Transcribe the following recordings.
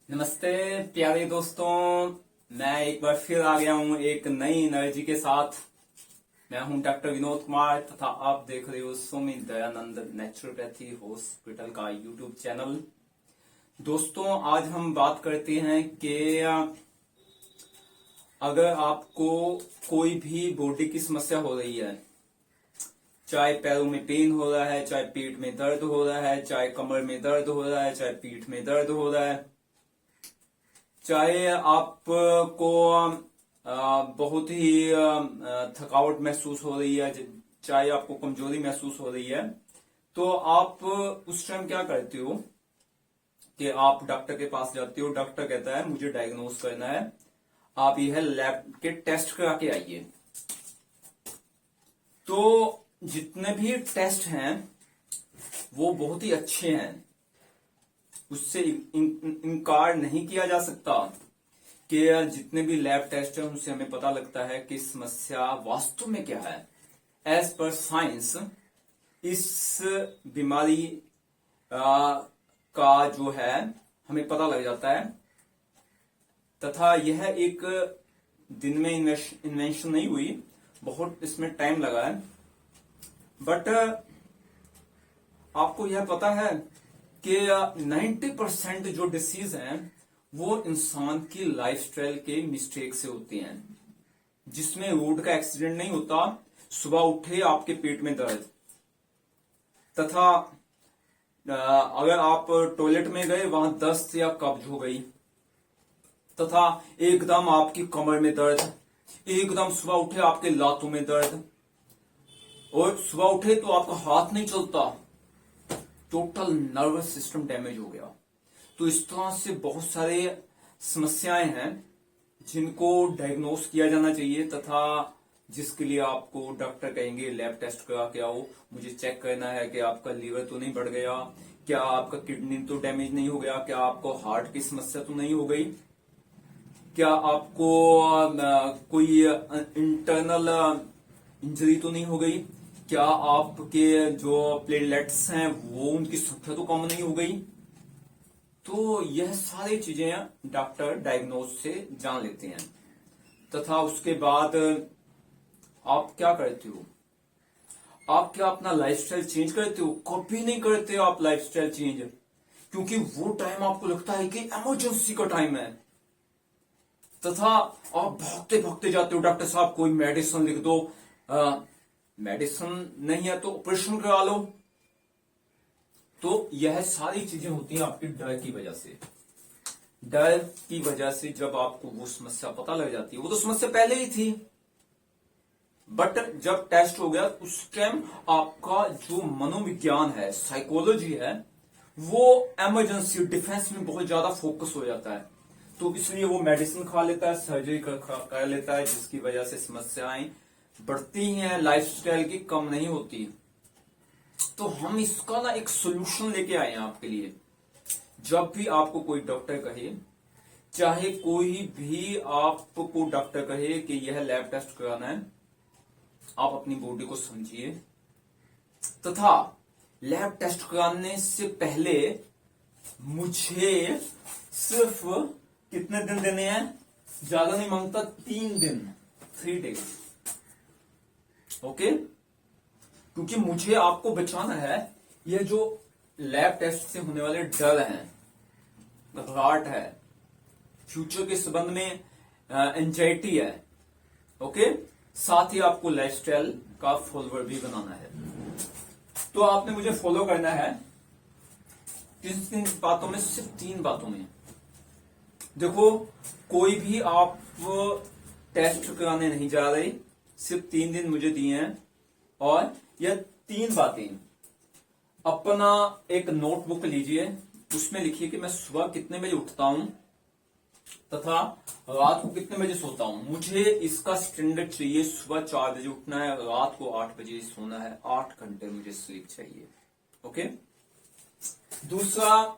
नमस्ते प्यारे दोस्तों। मैं एक बार फिर आ गया हूं एक नई एनर्जी के साथ। मैं हूं डॉक्टर विनोद कुमार तथा आप देख रहे हो स्वामी दयानंद नेचुरोपैथी हॉस्पिटल का यूट्यूब चैनल। दोस्तों, आज हम बात करते हैं कि अगर आपको कोई भी बॉडी की समस्या हो रही है, चाहे पैरों में पेन हो रहा है, चाहे पेट में दर्द हो रहा है, चाहे कमर में दर्द हो रहा है, चाहे पीठ में दर्द हो रहा है, चाहे आपको बहुत ही थकावट महसूस हो रही है, चाहे आपको कमजोरी महसूस हो रही है, तो आप उस टाइम क्या करते हो कि आप डॉक्टर के पास जाते हो। डॉक्टर कहता है मुझे डायग्नोस करना है, आप यह लैब के टेस्ट करा के आइए। तो जितने भी टेस्ट हैं वो बहुत ही अच्छे हैं, उससे इनकार नहीं किया जा सकता कि जितने भी लैब टेस्ट हैं उनसे हमें पता लगता है कि समस्या वास्तव में क्या है। एज पर साइंस इस बीमारी का जो है हमें पता लग जाता है, तथा यह एक दिन में इन्वेंशन नहीं हुई, बहुत इसमें टाइम लगा है। बट आपको यह पता है कि 90% जो डिसीज हैं वो इंसान की लाइफस्टाइल के मिस्टेक से होती हैं, जिसमें रोड का एक्सीडेंट नहीं होता, सुबह उठे आपके पेट में दर्द, तथा अगर आप टॉयलेट में गए वहां दस्त या कब्ज हो गई, तथा एकदम आपकी कमर में दर्द, एकदम सुबह उठे आपके लातों में दर्द, और सुबह उठे तो आपका हाथ नहीं चलता, टोटल नर्वस सिस्टम डैमेज हो गया। तो इस तरह से बहुत सारे समस्याएं हैं जिनको डायग्नोस किया जाना चाहिए, तथा जिसके लिए आपको डॉक्टर कहेंगे लैब टेस्ट करा के आओ, मुझे चेक करना है कि आपका लीवर तो नहीं बढ़ गया, क्या आपका किडनी तो डैमेज नहीं हो गया, क्या आपको हार्ट की समस्या तो नहीं हो गई, क्या आपको कोई इंटरनल इंजरी तो नहीं हो गई, क्या आपके जो प्लेटलेट्स हैं वो उनकी संख्या तो कम नहीं हो गई। तो यह सारी चीजें डॉक्टर डायग्नोस से जान लेते हैं, तथा उसके बाद आप क्या करते हो, आप क्या अपना लाइफस्टाइल चेंज करते हो? कभी नहीं करते आप लाइफस्टाइल चेंज, क्योंकि वो टाइम आपको लगता है कि इमरजेंसी का टाइम है, तथा आप भागते भागते जाते हो, डॉक्टर साहब कोई मेडिसिन लिख दो, मेडिसिन नहीं है तो ऑपरेशन करा लो। तो यह सारी चीजें होती हैं आपकी डर की वजह से। डर की वजह से जब आपको वो समस्या पता लग जाती है, वो तो समस्या पहले ही थी, बट जब टेस्ट हो गया उस टाइम आपका जो मनोविज्ञान है, साइकोलॉजी है, वो इमरजेंसी डिफेंस में बहुत ज्यादा फोकस हो जाता है। तो इसलिए वो मेडिसिन खा लेता है, सर्जरी कर लेता है, जिसकी वजह से समस्याएं बढ़ती हैं, लाइफस्टाइल की कम नहीं होती। तो हम इसका ना एक सोल्यूशन लेके आए हैं आपके लिए। जब भी आपको कोई डॉक्टर कहे, चाहे कोई भी आपको डॉक्टर कहे कि यह लैब टेस्ट कराना है, आप अपनी बॉडी को समझिए, तथा लैब टेस्ट कराने से पहले मुझे सिर्फ कितने दिन देने हैं, ज्यादा नहीं मांगता, 3 दिन, 3 डेज, ओके। क्योंकि मुझे आपको बचाना है। ये जो लैब टेस्ट से होने वाले डर हैं, घबराहट है, फ्यूचर के संबंध में एंजाइटी है, ओके, साथ ही आपको लाइफस्टाइल का फॉलोअर भी बनाना है। तो आपने मुझे फॉलो करना है किन बातों में? सिर्फ 3 बातों में। देखो, कोई भी आप टेस्ट कराने नहीं जा रहे, सिर्फ 3 दिन मुझे दिए हैं, और यह 3 बातें अपना एक नोटबुक लीजिए, उसमें लिखिए कि मैं सुबह कितने बजे उठता हूं तथा रात को कितने बजे सोता हूं। मुझे इसका स्टैंडर्ड चाहिए, सुबह 4 बजे उठना है, रात को 8 बजे सोना है, 8 घंटे मुझे स्लीप चाहिए, ओके। दूसरा,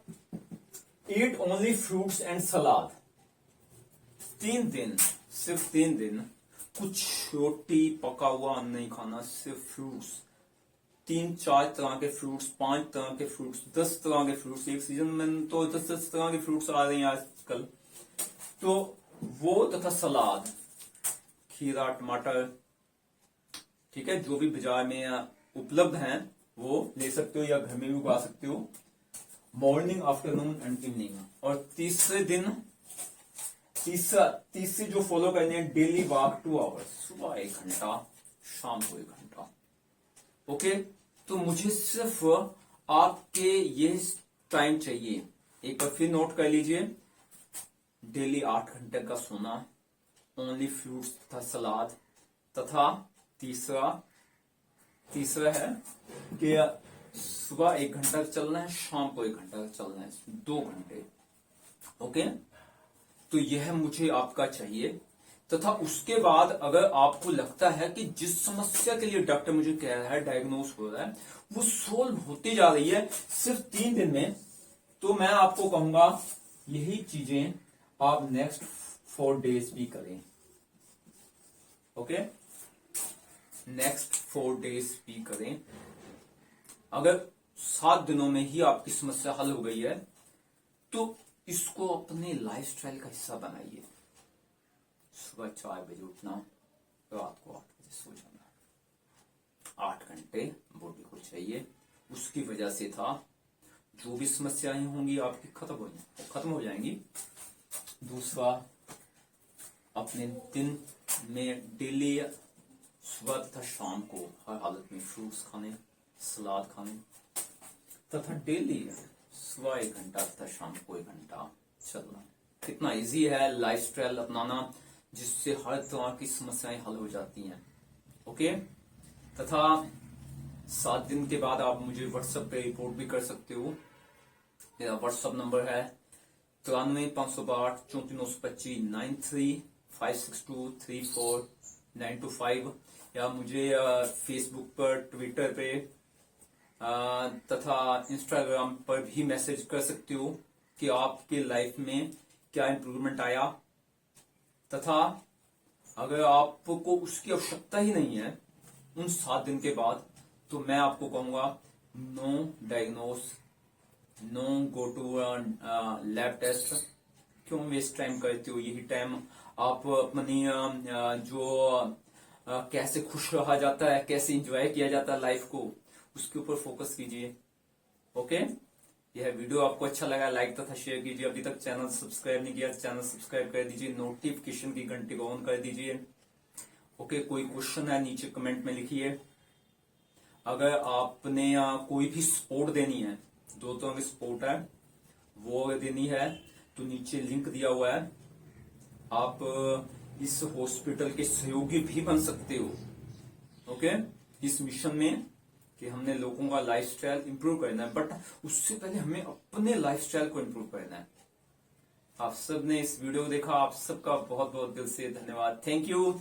ईट ओनली फ्रूट्स एंड सलाद। 3 दिन, सिर्फ 3 दिन कुछ रोटी पका हुआ अन्न नहीं खाना, सिर्फ फ्रूट्स, 3-4 तरह के फ्रूट्स, 5 तरह के फ्रूट्स, 10 तरह के फ्रूट्स, एक सीजन में तो 10 तरह के फ्रूट्स आ रहे हैं आजकल, तो वो तथा सलाद, खीरा, टमाटर, ठीक है, जो भी बाजार में उपलब्ध हैं वो ले सकते हो या घर में भी उगा सकते हो, मॉर्निंग, आफ्टरनून एंड इवनिंग। और तीसरे जो फॉलो करने हैं, डेली वॉक 2 आवर्स, सुबह 1 घंटा, शाम को 1 घंटा। ओके, तो मुझे सिर्फ आपके ये टाइम चाहिए, एक बार फिर नोट कर लीजिए, डेली 8 घंटे का सोना, ओनली फ्रूट्स तथा सलाद, तथा तीसरा है कि सुबह 1 घंटा चलना है, शाम को 1 घंटा चलना है, 2 घंटे। ओके, तो यह मुझे आपका चाहिए। तथा उसके बाद अगर आपको लगता है कि जिस समस्या के लिए डॉक्टर मुझे कह रहा है, डायग्नोस हो रहा है, वो सोल्व होती जा रही है सिर्फ 3 दिन में, तो मैं आपको कहूंगा यही चीजें आप नेक्स्ट 4 डेज भी करें। ओके, नेक्स्ट 4 डेज भी करें। अगर 7 दिनों में ही आपकी समस्या हल हो गई है तो इसको अपने लाइफस्टाइल का हिस्सा बनाइए। सुबह 4 बजे उठना, रात को 8 बजे सो जाना, 8 घंटे बॉडी को चाहिए। उसकी वजह से था जो भी समस्याएं होंगी आपकी खत्म हो जाएंगी। दूसरा, अपने दिन में डेली सुबह तथा शाम को हर हालत में फ्रूट्स खाने, सलाद खाने, तथा डेली सुबह 1 घंटा तथा शाम को 1 घंटा चलना। कितना इजी है लाइफस्टाइल अपनाना जिससे हर तरह की समस्याएं हल हो जाती हैं। ओके, तथा 7 दिन के बाद आप मुझे व्हाट्सएप पे रिपोर्ट भी कर सकते हो। मेरा व्हाट्सएप नंबर है 93 562 34 925 93 562 34 925, या मुझे फेसबुक पर, ट्विटर पे तथा इंस्टाग्राम पर भी मैसेज कर सकते हो कि आपके लाइफ में क्या इंप्रूवमेंट आया। तथा अगर आपको उसकी आवश्यकता ही नहीं है उन 7 दिन के बाद, तो मैं आपको कहूंगा no diagnose, no go to lab test. क्यों वेस्ट टाइम करते हो? यही टाइम आप अपनी जो कैसे खुश रहा जाता है, कैसे एंजॉय किया जाता है लाइफ को, उसके ऊपर फोकस कीजिए। ओके, यह वीडियो आपको अच्छा लगा लाइक तथा शेयर कीजिए। अभी तक चैनल सब्सक्राइब नहीं किया, चैनल सब्सक्राइब कर दीजिए, नोटिफिकेशन की घंटी को ऑन कर दीजिए। ओके, कोई क्वेश्चन है नीचे कमेंट में लिखिए। अगर आपने कोई भी सपोर्ट देनी है, 2 तरह की सपोर्ट है, वो अगर देनी है तो नीचे लिंक दिया हुआ है, आप इस हॉस्पिटल के सहयोगी भी बन सकते हो। ओके, इस मिशन में कि हमने लोगों का लाइफस्टाइल इंप्रूव करना है, बट उससे पहले हमें अपने लाइफस्टाइल को इंप्रूव करना है। आप सब ने इस वीडियो को देखा, आप सबका बहुत बहुत दिल से धन्यवाद। Thank you.